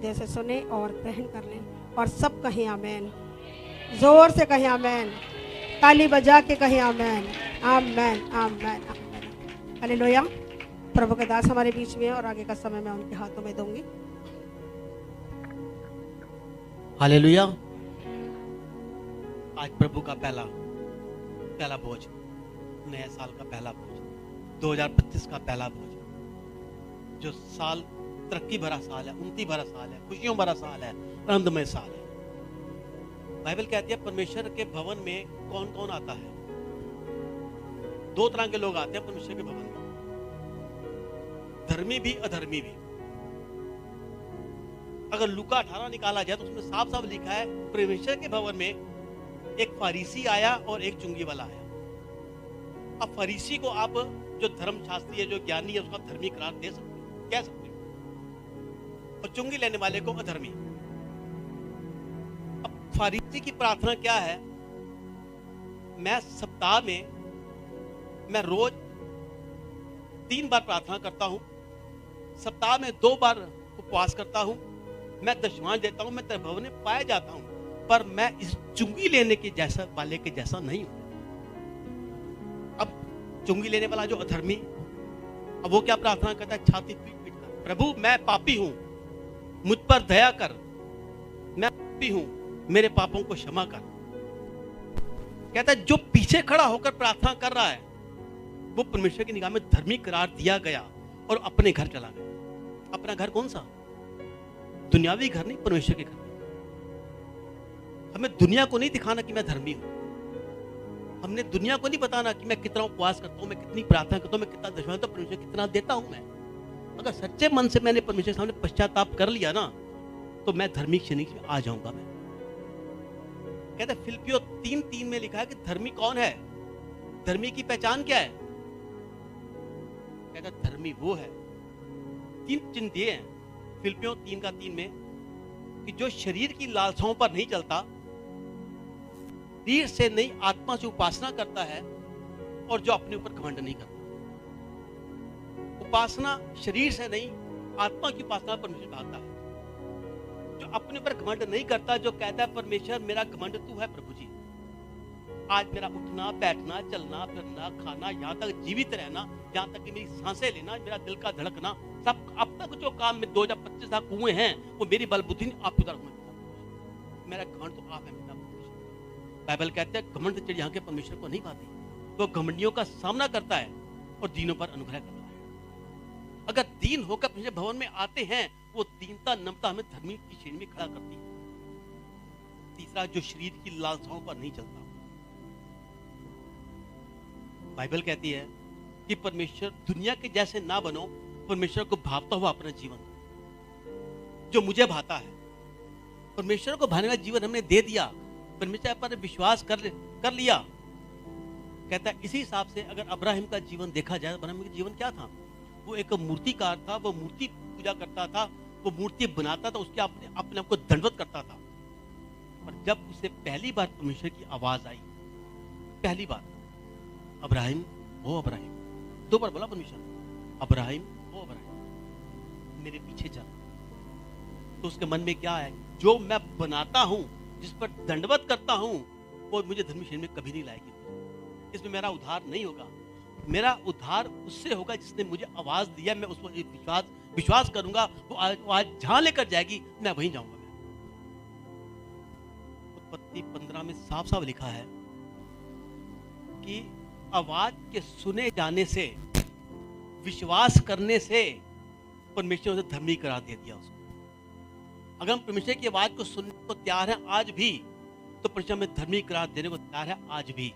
हृदय से सुने और ग्रहण कर लें। और सब कहें आमेन, जोर से कहें आमेन, ताली बजा के कहें आमेन, आमेन, आमेन, आमेन। हालेलुया। प्रभु के दास हमारे बीच में है और आगे का समय मैं उनके हाथों में दूंगी। हालेलुया। आज प्रभु का पहला भोज, नए साल का पहला भोज, 2025 का पहला भोज। जो साल तरक्की भरा साल है, उन्नति भरा साल है, खुशियों भरा साल है, आनंदमय साल है। बाइबल कहती है परमेश्वर के भवन में कौन कौन आता है? दो तरह के लोग आते हैं परमेश्वर के भवन में, धर्मी भी अधर्मी भी। अगर लूका 18 निकाला जाए तो उसमें साफ साफ लिखा है परमेश्वर के भवन में एक फरीसी आया और एक चुंगी वाला आया। अब फरीसी को आप जो धर्मशास्त्री है, जो ज्ञानी है, उसका धर्मी करार दे सकते हो, कह सकते हो, और चुंगी लेने वाले को अधर्मी। अब फरीसी की प्रार्थना क्या है? मैं सप्ताह में, मैं रोज 3 बार प्रार्थना करता हूं, सप्ताह में 2 बार उपवास करता हूं, मैं दशमांश देता हूं, मैं तेरे भवन में पाया जाता हूं, पर मैं इस चुंगी लेने के जैसा वाले के जैसा नहीं हूं। अब चुंगी लेने वाला जो अधर्मी, अब वो क्या प्रार्थना करता है? छाती पीट पीट कर, प्रभु मैं पापी हूं, मुझ पर दया कर, मैं पापी हूं, मेरे पापों को क्षमा कर। कहता है जो पीछे खड़ा होकर प्रार्थना कर रहा है वो परमेश्वर की निगाह में धर्मी करार दिया गया और अपने घर चला गया। अपना घर कौन सा? दुनियावी घर नहीं, परमेश्वर के घर। हमें दुनिया को नहीं दिखाना कि मैं धर्मी हूं, हमने दुनिया को नहीं बताना कि मैं कितना उपवास करता हूं, मैं कितनी प्रार्थना करता हूं, मैं कितना दशमांश देता हूं, परमेश्वर कितना देता हूं। मैं अगर सच्चे मन से मैंने परमेश्वर के सामने पश्चाताप कर लिया ना, तो मैं धर्मी श्रेणी में आ जाऊंगा। मैं कहता है फिलिप्पियों 3:3 में लिखा है कि धर्मी कौन है? धर्मी की पहचान क्या है? कहता है धर्मी वो है, 3 चिन्ह दिए हैं फिलिप्पियों 3:3 में, कि जो शरीर की लालसाओं पर नहीं चलता, शरीर से नहीं आत्मा से उपासना करता है, और जो अपने ऊपर घमंड नहीं करता। उपासना शरीर से नहीं, आत्मा की उपासना परमेश्वर भागता है। जो अपने ऊपर घमंड नहीं करता, जो कहता है परमेश्वर मेरा घमंड तू है प्रभु जी, आज मेरा उठना बैठना चलना फिरना खाना, यहाँ तक जीवित रहना, यहाँ तक कि मेरी सांसें लेना, मेरा दिल का धड़कना, सब अब तक जो काम में 2025 तक हुए हैं वो मेरी बलबुद्धि नहीं, आपकी तरफ में मेरा घमंड तो आप है मेरा परमेश्वर। बाइबल कहते हैं घमंड चिड़िया के परमेश्वर को नहीं पाती, वो घमंडियों का सामना करता है और दीनों पर अनुग्रह करता है। अगर दीन होकर परमेश्वर भवन में आते हैं, वो दीनता नम्रता हमें धर्मी की श्रेणी में खड़ा करती है। तीसरा, जो शरीर की लालसाओं पर नहीं चलता। बाइबल कहती है कि परमेश्वर दुनिया के जैसे ना बनो, परमेश्वर को भावता हुआ अपना जीवन जो मुझे भाता है, परमेश्वर को भाने वाला जीवन हमने दे दिया, परमेश्वर पर विश्वास कर लिया। कहता है इसी हिसाब से अगर अब्राहिम का जीवन देखा जाए, अब्राहिम का जीवन क्या था? वो एक मूर्तिकार था, वो मूर्ति पूजा करता था, वो मूर्ति बनाता था, उसके अपने आप को दंडवत करता था। पर जब उसे पहली बार परमेश्वर की आवाज आई, पहली बार, अब्राहिम ओ अब्राहिम, 2 बार बोला परमेश्वर, अब्राहिम ओ अब्राहिम, मेरे पीछे चल। तो उसके मन में क्या है? जो मैं बनाता हूं, जिस पर दंडवत करता हूं, वो मुझे धर्मी श्रेणी में कभी नहीं लाएगी। इसमें मेरा उद्धार नहीं होगा। मेरा उद्धार उससे होगा जिसने मुझे आवाज दिया। मैं उस पर विश्वास करूंगा, वो आज जहां लेकर जाएगी मैं वहीं जाऊंगा। उत्पत्ति 15 में साफ साफ लिखा है कि आवाज के सुने जाने से, विश्वास करने से परमेश्वर ने धर्मी करार दे दिया उसको। अगर हम परमेश्वर की आवाज को सुनने को तैयार हैं आज भी, तो परमेश्वर हमें धर्मी करार देने को तैयार है आज भी।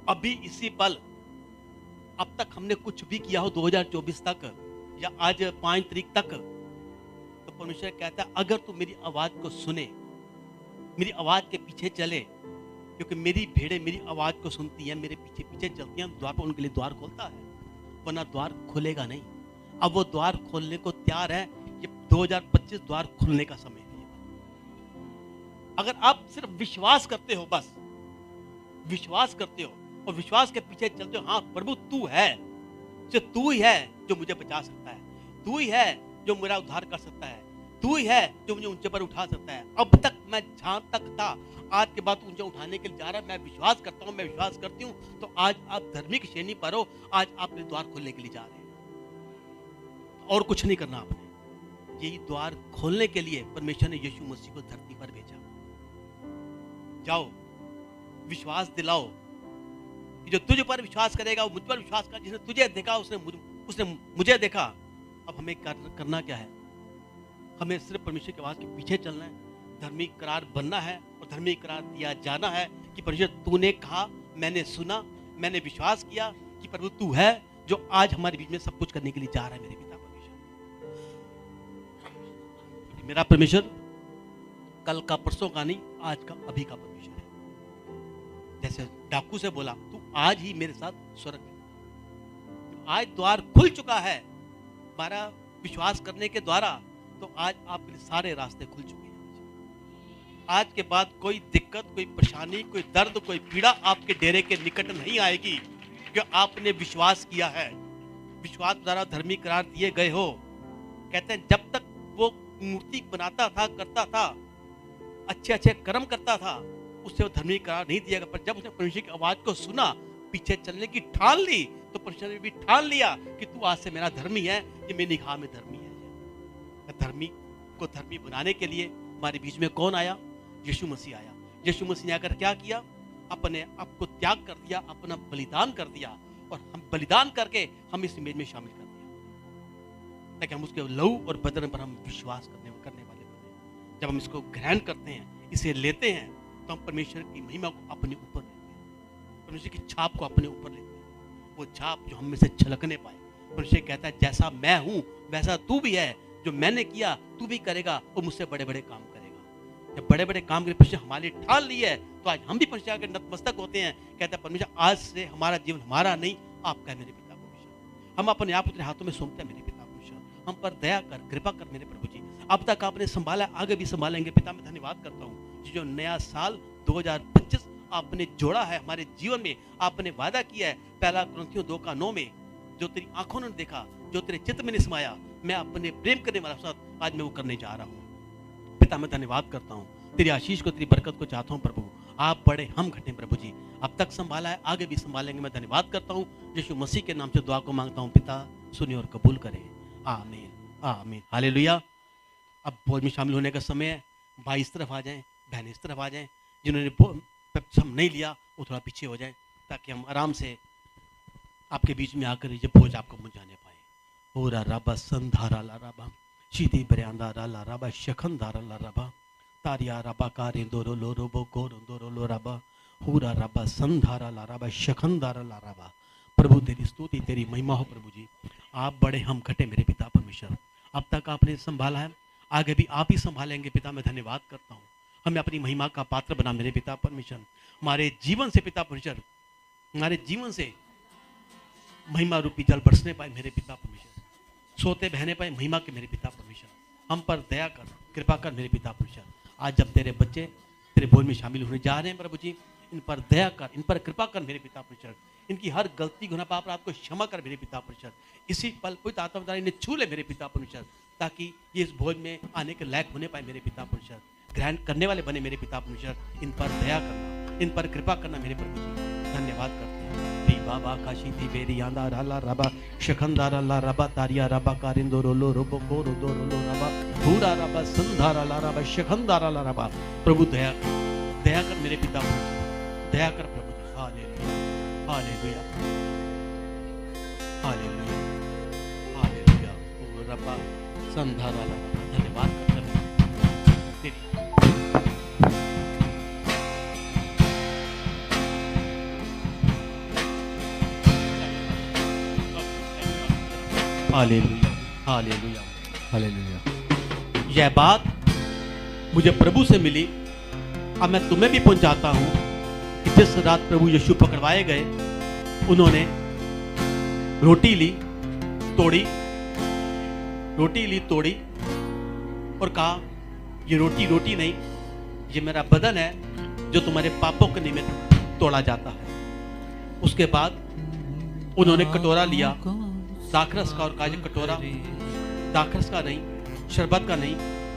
अभी इसी पल, अब तक हमने कुछ भी किया हो 2024 तक या आज 5 तारीख तक, तो परमेश्वर कहता है अगर तू मेरी आवाज को सुने, मेरी आवाज के पीछे चले, क्योंकि मेरी भेड़ें मेरी आवाज को सुनती हैं, मेरे पीछे पीछे चलती हैं, द्वार पर उनके लिए द्वार खोलता है, वरना द्वार खुलेगा नहीं। अब वो द्वार खोलने को तैयार है। ये 2025 द्वार खुलने का समय है। अगर आप सिर्फ विश्वास करते हो, बस विश्वास करते हो और विश्वास के पीछे चलते हो, हाँ प्रभु तू है, सिर्फ तू ही है जो मुझे बचा सकता है, तू ही है जो मेरा उद्धार कर सकता है, तू ही है जो मुझे ऊंचे पर उठा सकता है। अब तक मैं जहां तक था, आज के बाद ऊंचे उठाने के लिए जा रहा है। मैं विश्वास करता हूं, मैं विश्वास करती हूं। तो आज आप धार्मिक श्रेणी पर हो, आज आपने द्वार खोलने के लिए जा रहे हैं और कुछ नहीं करना आपने। यही द्वार खोलने के लिए परमेश्वर ने यीशु मसीह को धरती पर भेजा। जाओ, विश्वास दिलाओ कि जो तुझ पर विश्वास करेगा वो मुझ पर विश्वास कर। जिसने तुझे देखा उसने मुझे देखा। अब हमें करना क्या है? हमें सिर्फ परमेश्वर की आवाज के पीछे चलना है, धार्मिक करार बनना है और धार्मिक करार दिया जाना है कि परमेश्वर तूने कहा, मैंने सुना, मैंने विश्वास किया कि प्रभु तू है जो आज हमारे बीच में सब कुछ करने के लिए जा रहा है। मेरे पिता परमेश्वर, मेरा परमेश्वर कल का परसों का नहीं, आज का अभी का परमेश्वर है। जैसे डाकू से बोला, तू आज ही मेरे साथ स्वर्ग है। आज द्वार खुल चुका है हमारा विश्वास करने के द्वारा, तो आज आपके लिए सारे रास्ते खुल चुके हैं। आज के बाद कोई दिक्कत, कोई परेशानी, कोई दर्द, कोई पीड़ा आपके डेरे के निकट नहीं आएगी, जो आपने विश्वास किया है। विश्वास द्वारा धर्मी करार दिए गए हो। कहते हैं जब तक वो मूर्ति बनाता था, करता था, अच्छे अच्छे कर्म करता था, उससे वो धर्मी करार नहीं दिया गया। पर जब उसने परमेश्वर की आवाज को सुना, पीछे चलने की ठान ली, तो परमेश्वर ने भी ठान लिया कि तू आज से मेरा धर्मी है, ये मेरी निगाह में धर्मी है। धर्मी को धर्मी बनाने के लिए हमारे बीच में कौन आया? यीशु मसीह आया। यीशु मसीह ने आकर क्या किया? अपने आप को त्याग कर दिया, अपना बलिदान कर दिया, और हम बलिदान करके हम इस इमेज में शामिल कर दिया, ताकि हम उसके लहू और बदन पर हम विश्वास करने वाले बने। जब हम इसको ग्रहण करते हैं, इसे लेते हैं, तो हम परमेश्वर की महिमा को अपने ऊपर लेते हैं, परमेश्वर की छाप को अपने ऊपर लेते हैं। वो छाप जो हम में से छलकने पाए। परमेश्वर कहता है जैसा मैं हूं वैसा तू भी है, जो मैंने किया तू भी करेगा, और मुझसे बड़े बड़े काम करेगा। जब बड़े बड़े काम के परमेश्वर हमारे लिए ठान ली है, तो आज हम भी परमेश्वर के नतमस्तक होते हैं। कहता है परमेश्वर आज से हमारा जीवन हमारा नहीं, आपका है मेरे पिता परमेश्वर। हम अपने आप तेरे हाथों में सौंपते हैं मेरे पिता परमेश्वर। हम पर दया कर, कृपा कर मेरे प्रभु जी। अब तक आपने संभाला, आगे भी संभालेंगे पिता। मैं धन्यवाद करता हूँ जो नया साल 2025 आपने जोड़ा है हमारे जीवन में। आपने वादा किया है पहला कुरिन्थियों 2:9 में, जो तेरी आंखों ने देखा, जो तेरे चित्त में नहीं समाया, मैं अपने प्रेम करने वाला साथ आज मैं वो करने जा रहा हूँ। पिता मैं धन्यवाद करता हूँ, तेरी आशीष को, तेरी बरकत को चाहता हूँ प्रभु। आप बड़े, हम घटे प्रभु जी। अब तक संभाला है, आगे भी संभालेंगे। मैं धन्यवाद करता हूँ, यीशु मसीह के नाम से दुआ को मांगता हूँ पिता, सुनिए और कबूल करें। आमीन, आमीन, हालेलुया। अब भोज में शामिल होने का समय है। भाई इस तरफ आ जाएं, बहन इस तरफ आ जाएं। जिन्होंने बपतिस्मा नहीं लिया वो थोड़ा पीछे हो जाएं, ताकि हम आराम से आपके बीच में आकर ये भोज आपको मुझाने पाए। होरा राबा संधारा ला राबा शीती बरियांदा ला राबा शखंधारा ला राबा तारिया राबा कारे दोरो लो रोबो कोरो दोरो लो राबा होरा राबा संधारा ला राबा शखंधारा ला राबा। प्रभु तेरी स्तुति, तेरी महिमा हो प्रभु जी। आप बड़े, हम घटे मेरे पिता परमेश्वर। अब तक आपने संभाला है, आगे भी आप ही संभालेंगे पिता। मैं धन्यवाद करता हूँ, हमें अपनी महिमा का पात्र बना मेरे पिता परमेश्वर। हमारे जीवन से पिता परमेश्वर, हमारे जीवन से महिमा रूपी जल बरसने पाए मेरे पिता परमेश्वर। सोते बहने पाए महिमा के मेरे पिता परमेश्वर। हम पर दया कर, कृपा कर मेरे पिता परमेश्वर। आज जब तेरे बच्चे तेरे भोज में शामिल होने जा रहे हैं प्रभु जी, इन पर दया कर, इन पर कृपा कर मेरे पिता परमेश्वर। इनकी हर गलती गुनाह पाप रात को क्षमा कर मेरे पिता परमेश्वर। इसी पल पवित्र आत्मा द्वारा इन्हें छू ले मेरे पिता परमेश्वर, ताकि ये इस भोज में आने के लायक होने पाए मेरे पिता परमेश्वर। ग्रहण करने वाले बने मेरे पिता परमेश्वर। इन पर दया करना, इन पर कृपा करना मेरे प्रभु जी। धन्यवाद करते हैं। बाबा काशी दी बेरी आंदा राला रबा शखंदारा ला रबा तारिया रबा कारिंदो रोलो रोबो कोरो दोरो लो रबा पूरा रबा संधारा ला रबा शखंदारा ला रबा। प्रभु दया कर मेरे पिता परमेश्वर, दया कर प्रभु जी। Hallelujah, hallelujah, hallelujah, hallelujah. ओ रबा संधारा ला रबा। धन्यवाद करते हैं तेरी। Hallelujah, hallelujah, hallelujah. यह बात मुझे प्रभु से मिली, अब मैं तुम्हें भी पहुंचाता हूं कि जिस रात प्रभु यीशु पकड़वाए गए, उन्होंने रोटी ली, तोड़ी और कहा ये रोटी नहीं, ये मेरा बदन है जो तुम्हारे पापों के निमित्त तोड़ा जाता है। उसके बाद उन्होंने कटोरा लिया, दाखरस का, और कहा कटोरा दाखरस का नहीं, शरबत का नहीं,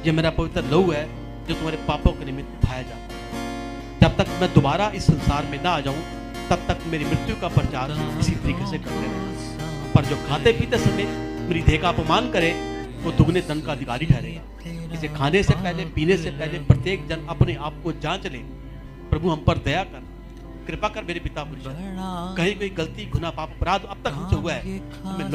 ये मेरा पवित्र लहू है जो तुम्हारे पापों के निमित्त बहाया जाता है। जब तक मैं दोबारा इस संसार में ना आ जाऊं तब तक मेरी मृत्यु का प्रचार इसी तरीके से करते रहे। पर जो खाते पीते समय मेरी देह का अपमान करे वो दुगने दंड का अधिकारी ठहरेगा। इसे खाने से पहले पीने से पहले प्रत्येक जन अपने आप को जांच ले। प्रभु हम पर दया कर, कृपा कर मेरे पिता पुरुष, कहीं कोई गलती गुनाह पाप अपराध अब तक हमसे हुआ है, हमें